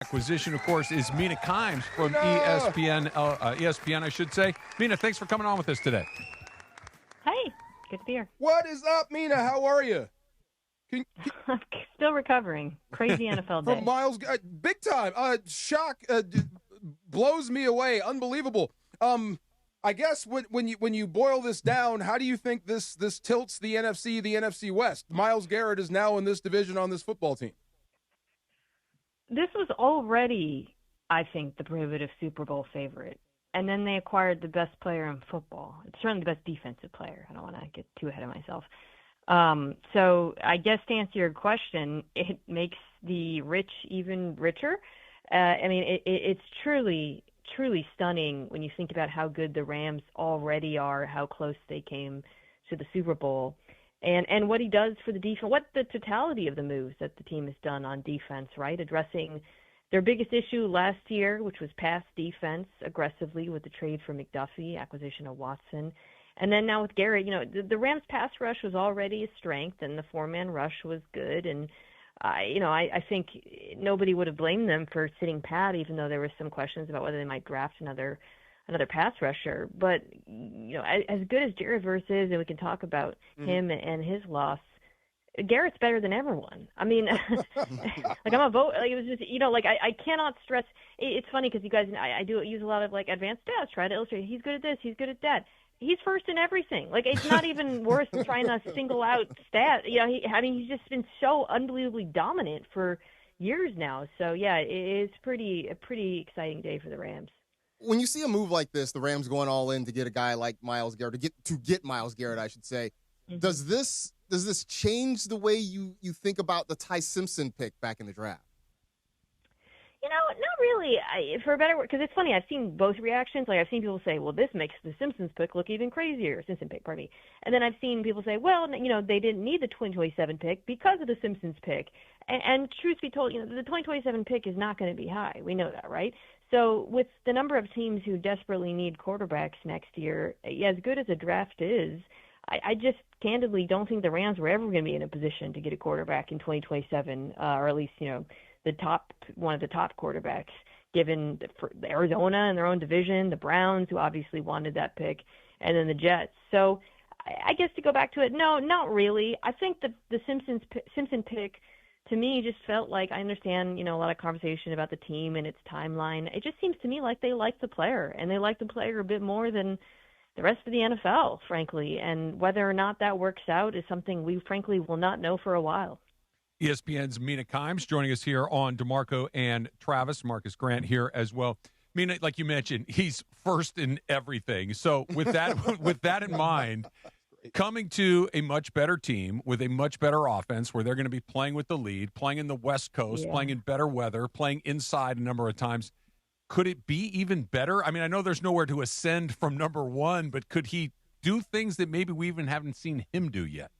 Acquisition, of course, is Mina Kimes from ESPN, I should say. Mina, thanks for coming on with us today. Hey, good to be here. What is up, Mina? How are you? I'm still recovering. Crazy NFL day. From Myles, big time. Shock blows me away. Unbelievable. I guess when you boil this down, how do you think this tilts the NFC West? Myles Garrett is now in this division on this football team. This was already, I think, the prohibitive Super Bowl favorite. And then they acquired the best player in football. It's certainly the best defensive player. I don't want to get too ahead of myself. So I guess to answer your question, it makes the rich even richer. It's truly stunning when you think about how good the Rams already are, how close they came to the Super Bowl. And what he does for the defense, what the totality of the moves that the team has done on defense, right? Addressing their biggest issue last year, which was pass defense aggressively with the trade for McDuffie, acquisition of Watson. And then now with Garrett, the Rams pass rush was already a strength and the 4-man rush was good. And, I think nobody would have blamed them for sitting pat, even though there were some questions about whether they might draft another pass rusher. But, as good as Jared Verse is, and we can talk about him and his loss, Garrett's better than everyone. I mean, I'm a vote. It was just, I cannot stress. It's funny because you guys, I do use a lot of advanced stats, try to illustrate he's good at this, he's good at that. He's first in everything. It's not even worth trying to single out stat. He's just been so unbelievably dominant for years now. So yeah, it is a pretty exciting day for the Rams. When you see a move like this, the Rams going all in to get a guy like Myles Garrett, to get Myles Garrett, I should say, does this change the way you think about the Ty Simpson pick back in the draft? Not really. For a better word, because it's funny. I've seen both reactions. I've seen people say, "Well, this makes the Simpsons pick look even crazier." Simpson pick, pardon me. And then I've seen people say, "Well, they didn't need the 2027 pick because of the Simpsons pick." And truth be told, the 2027 pick is not going to be high. We know that, right? So with the number of teams who desperately need quarterbacks next year, as good as a draft is, I just candidly don't think the Rams were ever going to be in a position to get a quarterback in 2027, or at least, one of the top quarterbacks, given for Arizona in their own division, the Browns, who obviously wanted that pick, and then the Jets. So I guess to go back to it, no, not really. I think the Simpson pick, to me, just felt like, I understand, a lot of conversation about the team and its timeline. It just seems to me like they like the player, and they like the player a bit more than the rest of the NFL, frankly. And whether or not that works out is something we, frankly, will not know for a while. ESPN's Mina Kimes joining us here on DeMarco and Travis. Marcus Grant here as well. Mina, like you mentioned, he's first in everything. So with that in mind, coming to a much better team with a much better offense where they're going to be playing with the lead, playing in the West Coast, playing in better weather, playing inside a number of times, could it be even better? I mean, I know there's nowhere to ascend from number one, but could he do things that maybe we even haven't seen him do yet?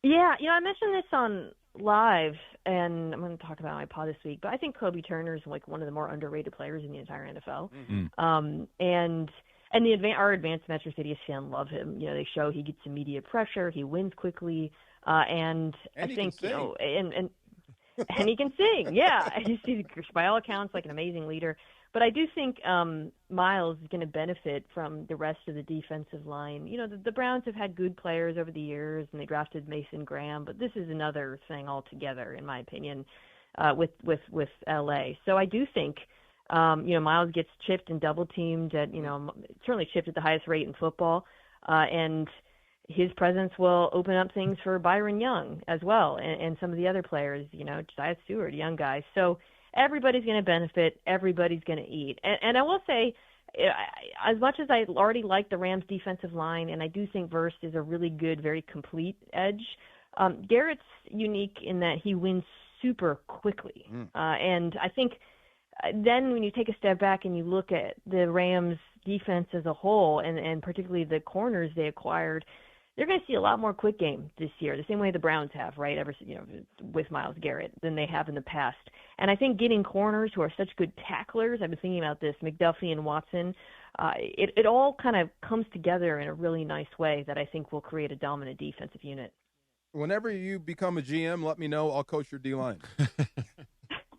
Yeah, I mentioned this on Live, and I'm going to talk about my pod this week, but I think Kobe Turner is one of the more underrated players in the entire NFL. Mm-hmm. And our advanced metrics at ESPN love him. They show he gets immediate pressure, he wins quickly, and I think and he can sing. Yeah, he's by all accounts an amazing leader. But I do think Myles is going to benefit from the rest of the defensive line. The Browns have had good players over the years, and they drafted Mason Graham, but this is another thing altogether, in my opinion, with LA. So I do think, Myles gets chipped and double teamed at, certainly chipped at the highest rate in football, and his presence will open up things for Byron Young as well, and some of the other players, Josiah Stewart, a young guy. So everybody's going to benefit. Everybody's going to eat. And I will say, as much as I already like the Rams' defensive line, and I do think Verse is a really good, very complete edge, Garrett's unique in that he wins super quickly. And I think then when you take a step back and you look at the Rams' defense as a whole, and particularly the corners they acquired, they're going to see a lot more quick game this year, the same way the Browns have, right, with Myles Garrett than they have in the past. And I think getting corners who are such good tacklers, I've been thinking about this, McDuffie and Watson, it all kind of comes together in a really nice way that I think will create a dominant defensive unit. Whenever you become a GM, let me know. I'll coach your D-line.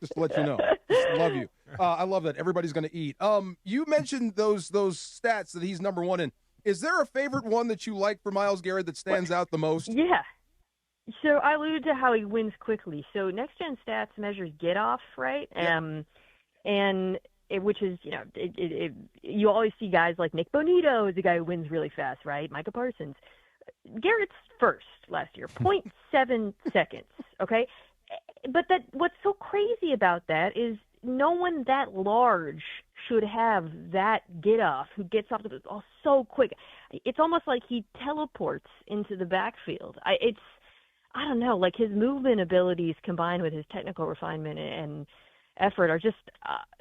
Just to let you know. Just love you. I love that. Everybody's going to eat. You mentioned those stats that he's number one in. Is there a favorite one that you like for Myles Garrett that stands out the most? Yeah. So I alluded to how he wins quickly. So Next Gen Stats measures get off, right? Yep. Which is, you always see guys like Nick Bonito is a guy who wins really fast, right? Micah Parsons. Garrett's first last year, 0.7 seconds, okay? But what's so crazy about that is no one that large should have that get off, who gets off the ball so quick. It's almost like he teleports into the backfield. I don't know, like his movement abilities combined with his technical refinement and effort are just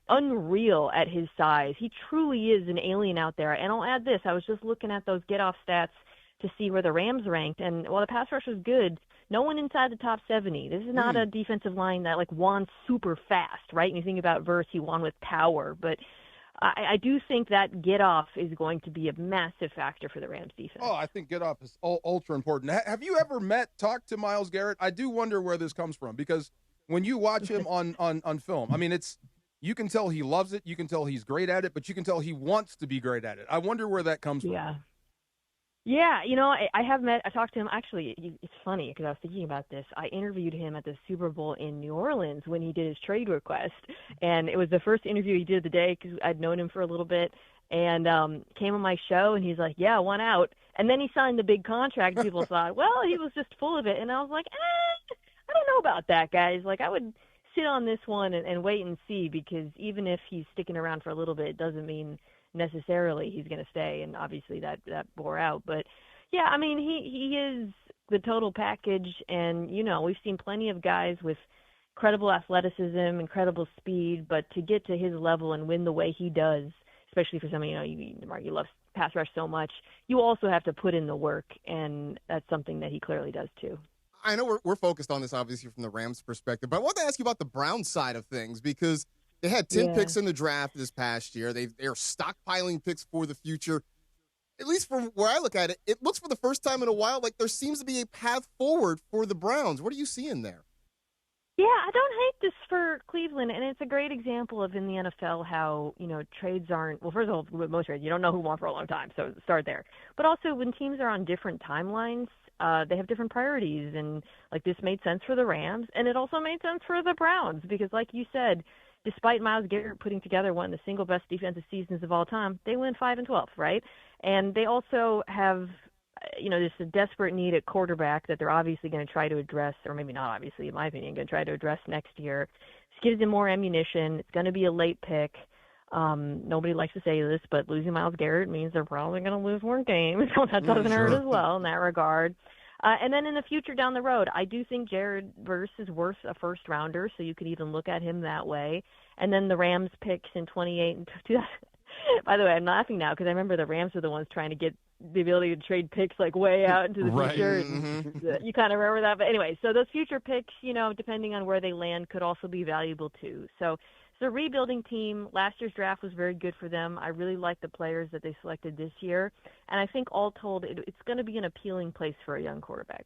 unreal at his size. He truly is an alien out there. And I'll add this, I was just looking at those get off stats to see where the Rams ranked, and while the pass rush was good, no one inside the top 70. This is not a defensive line that like won super fast, right? And you think about Verse, he won with power, but I do think that get off is going to be a massive factor for the Rams defense. Oh, I think get off is ultra important. Have you ever talked to Myles Garrett? I do wonder where this comes from, because when you watch him on film, I mean, you can tell he loves it, you can tell he's great at it, but you can tell he wants to be great at it. I wonder where that comes from. Yeah, I talked to him. Actually, it's funny because I was thinking about this. I interviewed him at the Super Bowl in New Orleans when he did his trade request, and it was the first interview he did of the day because I'd known him for a little bit, and came on my show, and he's like, yeah, I won out. And then he signed the big contract, and people thought, well, he was just full of it. And I was like, I don't know about that, guys. Like, I would sit on this one and wait and see, because even if he's sticking around for a little bit, it doesn't mean necessarily he's going to stay, and obviously that bore out. But yeah, I mean, he is the total package, and we've seen plenty of guys with incredible athleticism, incredible speed, but to get to his level and win the way he does, especially for someone, you love pass rush so much, you also have to put in the work, and that's something that he clearly does too. I know we're focused on this obviously from the Rams perspective, but I want to ask you about the Browns side of things, because they had 10 picks in the draft this past year. They're stockpiling picks for the future. At least from where I look at it, it looks for the first time in a while like there seems to be a path forward for the Browns. What are you seeing there? Yeah, I don't hate this for Cleveland, and it's a great example of in the NFL how, trades aren't – well, first of all, with most trades, you don't know who won for a long time, so start there. But also when teams are on different timelines, they have different priorities, and, like, this made sense for the Rams, and it also made sense for the Browns because, like you said – despite Myles Garrett putting together one of the single best defensive seasons of all time, they win 5-12, right? And they also have, just a desperate need at quarterback that they're obviously going to try to address, or maybe not obviously, in my opinion, going to try to address next year. This gives them more ammunition. It's going to be a late pick. Nobody likes to say this, but losing Myles Garrett means they're probably going to lose more games, so that doesn't hurt as well in that regard. And then in the future down the road, I do think Jared Verse is worth a first-rounder, so you could even look at him that way. And then the Rams picks in 28 and 2000. By the way, I'm laughing now because I remember the Rams were the ones trying to get the ability to trade picks like way out into the future. Mm-hmm. You kind of remember that. But anyway, so those future picks, depending on where they land, could also be valuable too. So it's a rebuilding team. Last year's draft was very good for them. I really like the players that they selected this year. And I think all told, it's going to be an appealing place for a young quarterback.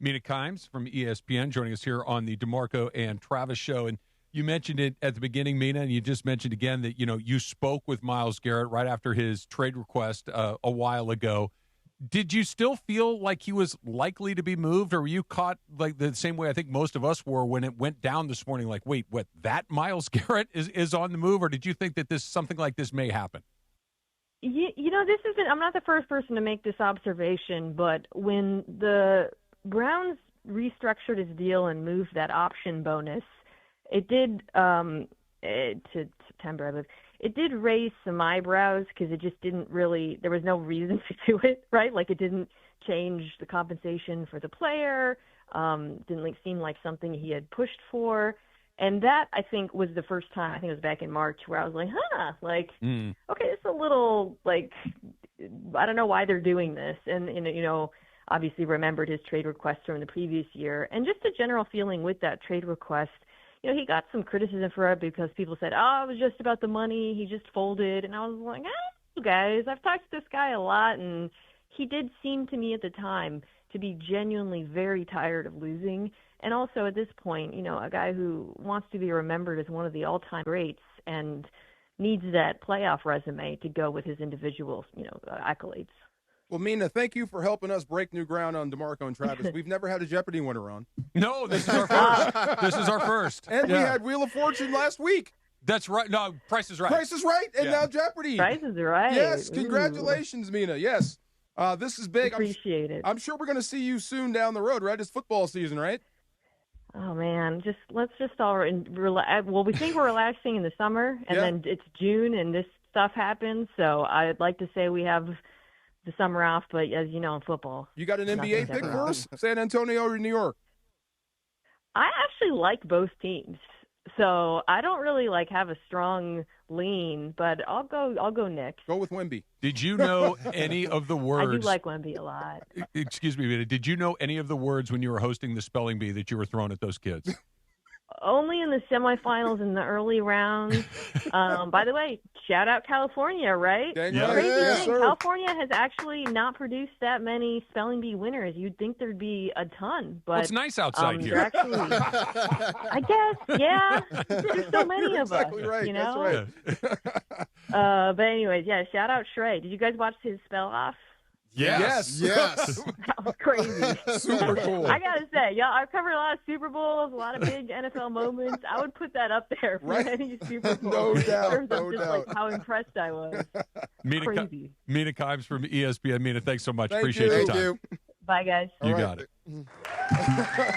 Mina Kimes from ESPN joining us here on the DeMarco and Travis show. And you mentioned it at the beginning, Mina, and you just mentioned again that, you spoke with Myles Garrett right after his trade request a while ago. Did you still feel like he was likely to be moved, or were you caught like the same way I think most of us were when it went down this morning, like, wait, what, that Myles Garrett is on the move, or did you think that something like this may happen? I'm not the first person to make this observation, but when the Browns restructured his deal and moved that option bonus, it did to September, I believe. It did raise some eyebrows because it just didn't really – there was no reason to do it, right? Like it didn't change the compensation for the player, didn't seem like something he had pushed for. And that, I think, was the first time – I think it was back in March where I was like, okay, it's a little like – I don't know why they're doing this. And obviously remembered his trade request from the previous year. And just a general feeling with that trade request – he got some criticism for it because people said, it was just about the money. He just folded. And I was like, guys, I've talked to this guy a lot, and he did seem to me at the time to be genuinely very tired of losing And also at this point, a guy who wants to be remembered as one of the all-time greats and needs that playoff resume to go with his individual, accolades. Well, Mina, thank you for helping us break new ground on DeMarco and Travis. We've never had a Jeopardy winner on. No, this is our first. This is our first. And we had Wheel of Fortune last week. That's right. No, Price is Right. Price is Right, and now Jeopardy. Price is Right. Yes, congratulations, Mina. Yes, this is big. Appreciate it. I'm sure we're going to see you soon down the road, right? It's football season, right? Oh man, let's just all relax. Well, we think we're relaxing in the summer, and then it's June, and this stuff happens. So I'd like to say we have the summer off, but as you know, in football, you got an NBA pick for us? San Antonio or New York? I actually like both teams, so I don't really have a strong lean, but I'll go Knicks. Go with Wemby. Did you know any of the words? I do like Wemby a lot. Excuse me, Mina. Did you know any of the words when you were hosting the spelling bee that you were throwing at those kids? Only in the semifinals in the early rounds. By the way, shout out California, right? Yeah. Crazy thing. Sir. California has actually not produced that many spelling bee winners. You'd think there'd be a ton, but it's nice outside here. Actually, I guess, yeah. There's so many of us. Right. That's right. But anyways, shout out Shrey. Did you guys watch his spell off? Yes. That was crazy. Super cool. I gotta say, I've covered a lot of Super Bowls, a lot of big NFL moments. I would put that up there for any Super Bowl. No doubt. In terms of just how impressed I was. Mina Kimes from ESPN. Mina, thanks so much. Thank Appreciate your time. Thank you. Bye, guys. You got it.